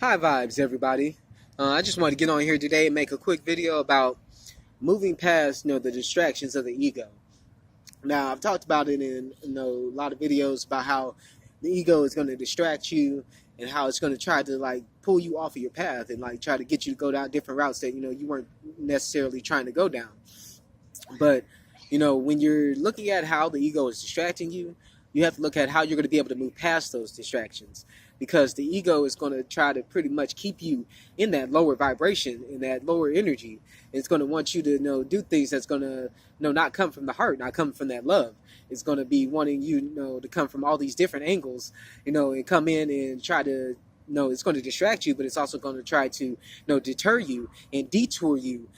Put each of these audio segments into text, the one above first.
Hi vibes everybody. I just want to get on here today and make a quick video about moving past the distractions of the ego. Now I've talked about it in a lot of videos about how the ego is going to distract you and how it's going to try to like pull you off of your path and like try to get you to go down different routes that you weren't necessarily trying to go down. But when you're looking at how the ego is distracting you, you have to look at how you're going to be able to move past those distractions, because the ego is going to try to pretty much keep you in that lower vibration, in that lower energy. It's going to want you to do things that's going to not come from the heart, not come from that love. It's going to be wanting you to come from all these different angles, and come in and try to it's going to distract you, but it's also going to try to deter you and detour you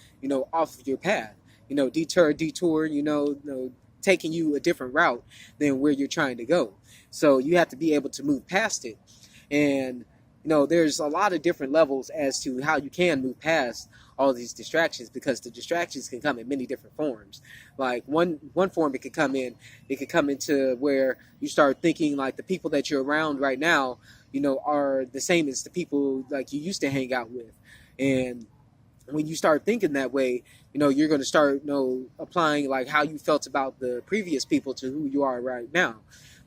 off of your path. Detour, taking you a different route than where you're trying to go. So you have to be able to move past it. And, there's a lot of different levels as to how you can move past all these distractions, because the distractions can come in many different forms. Like one form it could come into where you start thinking like the people that you're around right now, are the same as the people like you used to hang out with. And when you start thinking that way, you're going to start, applying like how you felt about the previous people to who you are right now.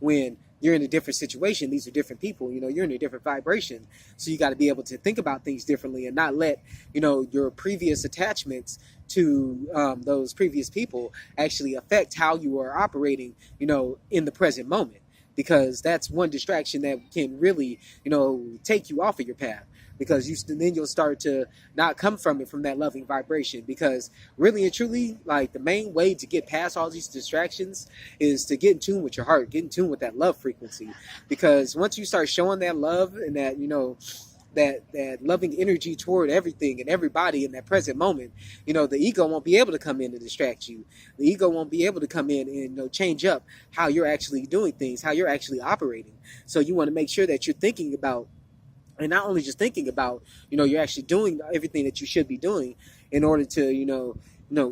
When you're in a different situation, these are different people, you're in a different vibration. So you got to be able to think about things differently and not let, your previous attachments to those previous people actually affect how you are operating, in the present moment. Because that's one distraction that can really, take you off of your path, because then you'll start to not come from it from that loving vibration. Because really and truly, like, the main way to get past all these distractions is to get in tune with your heart, get in tune with that love frequency. Because once you start showing that love and that that loving energy toward everything and everybody in that present moment, the ego won't be able to come in and distract you. The ego won't be able to come in and change up how you're actually doing things, how you're actually operating. So you want to make sure that you're thinking about, and not only just thinking about, you're actually doing everything that you should be doing in order to,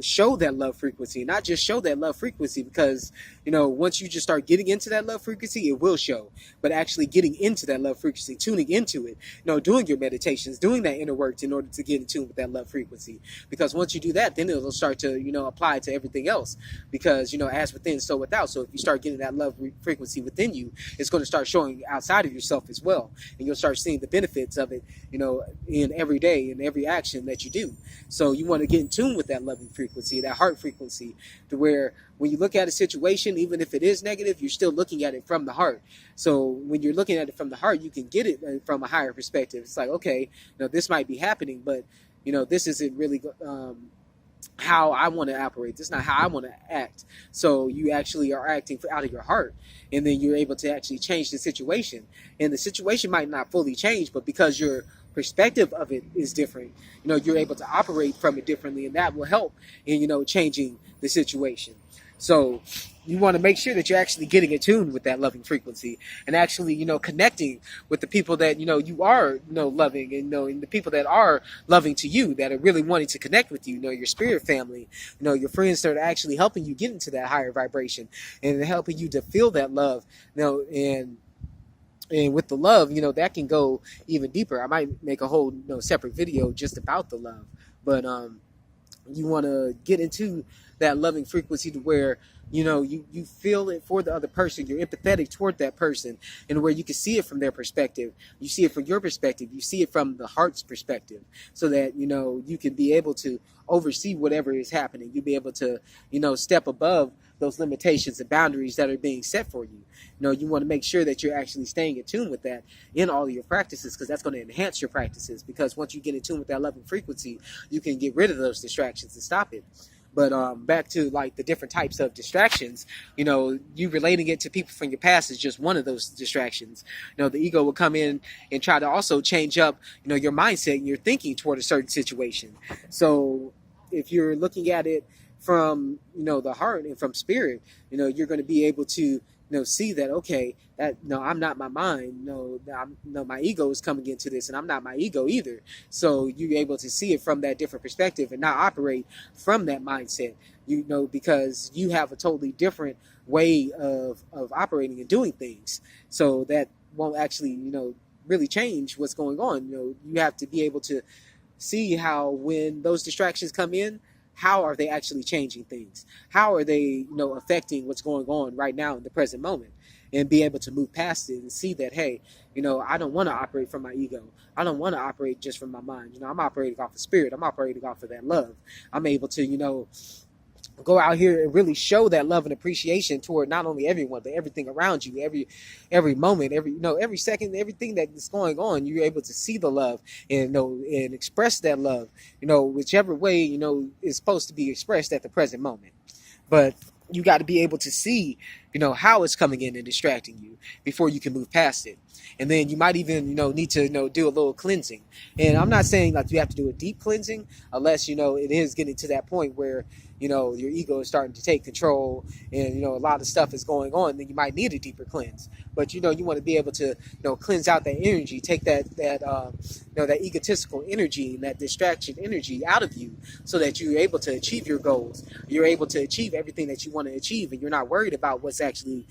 show that love frequency. Not just show that love frequency, because, once you just start getting into that love frequency, it will show. But actually getting into that love frequency, tuning into it, doing your meditations, doing that inner work in order to get in tune with that love frequency. Because once you do that, then it'll start to, apply to everything else. Because, as within, so without. So if you start getting that love frequency within you, it's going to start showing outside of yourself as well. And you'll start seeing the benefits of it, in every day, in every action that you do. So you want to get in tune with that loving frequency, that heart frequency, to where when you look at a situation, even if it is negative, you're still looking at it from the heart. So when you're looking at it from the heart, you can get it from a higher perspective. It's like, okay, this might be happening, but this isn't really how I want to operate. This is not how I want to act. So you actually are acting out of your heart, and then you're able to actually change the situation. And the situation might not fully change, but because your perspective of it is different, you're able to operate from it differently, and that will help in changing the situation. So you want to make sure that you're actually getting in tune with that loving frequency, and actually connecting with the people that you are loving, and the people that are loving to you, that are really wanting to connect with you, your spirit family, your friends that are actually helping you get into that higher vibration and helping you to feel that love, and with the love, that can go even deeper. I might make a whole separate video just about the love. But you want to get into that loving frequency to where you feel it for the other person. You're empathetic toward that person, and where you can see it from their perspective. You see it from your perspective. You see it from the heart's perspective, so that you can be able to oversee whatever is happening. You'll be able to step above those limitations and boundaries that are being set for you. You want to make sure that you're actually staying in tune with that in all of your practices, because that's going to enhance your practices. Because once you get in tune with that loving frequency, you can get rid of those distractions and stop it. But back to like the different types of distractions, you relating it to people from your past is just one of those distractions. The ego will come in and try to also change up, your mindset and your thinking toward a certain situation. So if you're looking at it from, the heart and from spirit, you're going to be able to see that, okay, that I'm not my mind. My ego is coming into this, and I'm not my ego either. So you're able to see it from that different perspective and not operate from that mindset. Because you have a totally different way of operating and doing things. So that won't actually really change what's going on. You have to be able to see how, when those distractions come in, how are they actually changing things? How are they, affecting what's going on right now in the present moment? And be able to move past it and see that, hey, I don't want to operate from my ego. I don't want to operate just from my mind. I'm operating off of spirit. I'm operating off of that love. I'm able to, go out here and really show that love and appreciation toward not only everyone, but everything around you. Every moment, every second, everything that is going on, you're able to see the love and and express that love, whichever way is supposed to be expressed at the present moment. But you got to be able to see, how it's coming in and distracting you before you can move past it. And then you might even, need to, do a little cleansing. And I'm not saying like you have to do a deep cleansing unless, it is getting to that point where, your ego is starting to take control and, a lot of stuff is going on. Then you might need a deeper cleanse. But, you want to be able to, cleanse out that energy, take that egotistical energy and that distraction energy out of you so that you're able to achieve your goals. You're able to achieve everything that you want to achieve, and you're not worried about what's actually,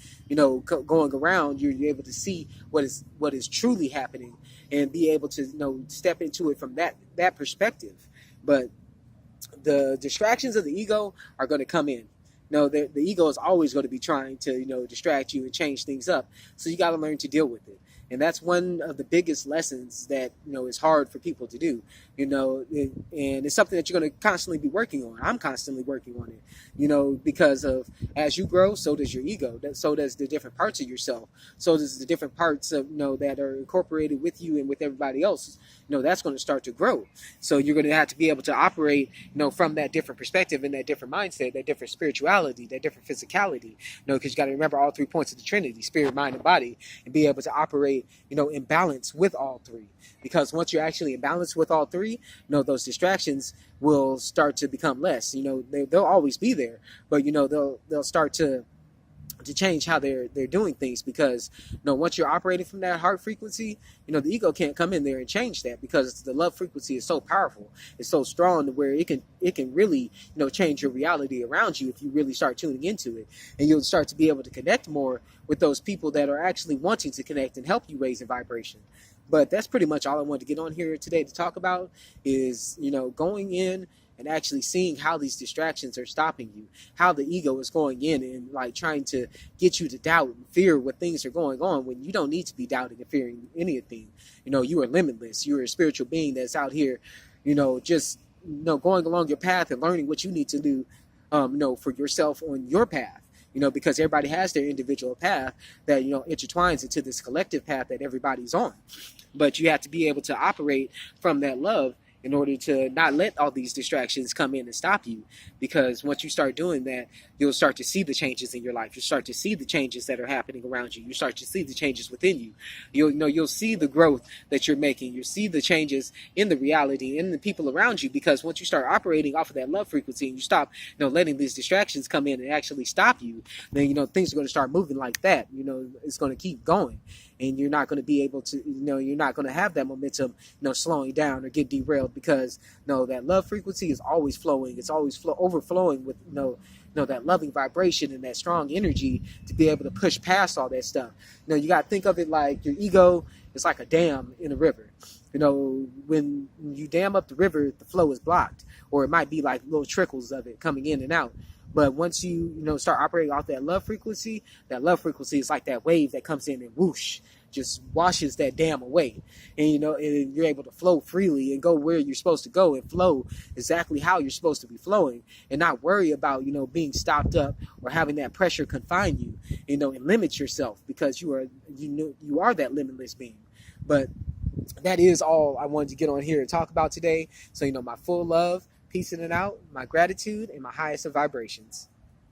going around. You're able to see what is truly happening and be able to, step into it from that perspective. But the distractions of the ego are going to come in. The ego is always going to be trying to, distract you and change things up. So you got to learn to deal with it. And that's one of the biggest lessons that, is hard for people to do, and it's something that you're going to constantly be working on. I'm constantly working on it, because of, as you grow, so does your ego. So does the different parts of yourself. So does the different parts of, that are incorporated with you and with everybody else. That's going to start to grow. So you're going to have to be able to operate, from that different perspective and that different mindset, that different spirituality, that different physicality, because you got to remember all 3 points of the Trinity: spirit, mind, and body, and be able to operate, in balance with all 3. Because once you're actually in balance with all 3, those distractions will start to become less. They'll always be there, but they'll start to change how they're doing things, because once you're operating from that heart frequency, the ego can't come in there and change that, because the love frequency is so powerful, it's so strong to where it can really change your reality around you if you really start tuning into it. And you'll start to be able to connect more with those people that are actually wanting to connect and help you raise in vibration. But that's pretty much all I wanted to get on here today to talk about, is going in and actually seeing how these distractions are stopping you, how the ego is going in and like trying to get you to doubt and fear what things are going on, when you don't need to be doubting and fearing anything. You are limitless. You're a spiritual being that's out here, just going along your path and learning what you need to do, for yourself on your path. Because everybody has their individual path that, intertwines into this collective path that everybody's on. But you have to be able to operate from that love in order to not let all these distractions come in and stop you. Because once you start doing that, you'll start to see the changes in your life. You'll start to see the changes that are happening around you. You start to see the changes within you. You'll see the growth that you're making. You'll see the changes in the reality, in the people around you. Because once you start operating off of that love frequency and you stop, letting these distractions come in and actually stop you, then, things are going to start moving like that. It's going to keep going. And you're not going to be able to, you're not going to have that momentum, slowing down or get derailed, because, that love frequency is always flowing. It's always overflowing with, that loving vibration and that strong energy to be able to push past all that stuff. You got to think of it like your ego is like a dam in a river. When you dam up the river, the flow is blocked, or it might be like little trickles of it coming in and out. But once you, start operating off that love frequency is like that wave that comes in and whoosh, just washes that dam away. And, and you're able to flow freely and go where you're supposed to go and flow exactly how you're supposed to be flowing, and not worry about, being stopped up or having that pressure confine you, and limit yourself, because you are that limitless being. But that is all I wanted to get on here and talk about today. So, my full love, peace in and out, my gratitude, and my highest of vibrations.